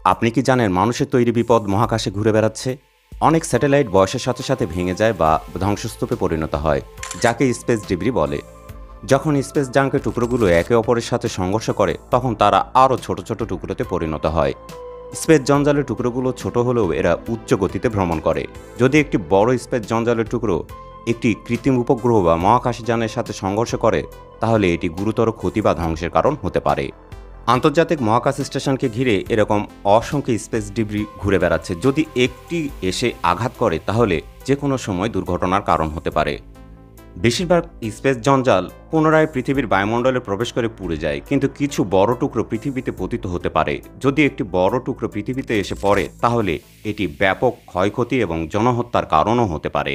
আপনি কি জানেন মানুষের তৈরি বিপদ মহাকাশে ঘুরে বেড়াচ্ছে? অনেক স্যাটেলাইট বয়সের সাথে সাথে ভেঙে যায় বা ধ্বংসস্তূপে পরিণত হয়, যাকে স্পেস ডিব্রি বলে। যখন স্পেস জাঙ্কের টুকরোগুলো একে অপরের সাথে সংঘর্ষ করে তখন তারা আরও ছোট ছোট টুকরোতে পরিণত হয়। স্পেস জঞ্জালের টুকরোগুলো ছোট হলেও এরা উচ্চ গতিতে ভ্রমণ করে। যদি একটি বড় স্পেস জঞ্জালের টুকরো একটি কৃত্রিম উপগ্রহ বা মহাকাশযানের সাথে সংঘর্ষ করে, তাহলে এটি গুরুতর ক্ষতি বা ধ্বংসের কারণ হতে পারে। আন্তর্জাতিক মহাকাশ স্টেশনকে ঘিরে এরকম অসংখ্য স্পেস ডিব্রি ঘুরে বেড়াচ্ছে। যদি একটি এসে আঘাত করে তাহলে যে কোনো সময় দুর্ঘটনার কারণ হতে পারে। বেশিরভাগ স্পেস জঞ্জাল পুনরায় পৃথিবীর বায়ুমণ্ডলে প্রবেশ করে পুড়ে যায়, কিন্তু কিছু বড় টুকরো পৃথিবীতে পতিত হতে পারে। যদি একটি বড় টুকরো পৃথিবীতে এসে পড়ে তাহলে এটি ব্যাপক ক্ষয়ক্ষতি এবং জনহত্যার কারণও হতে পারে।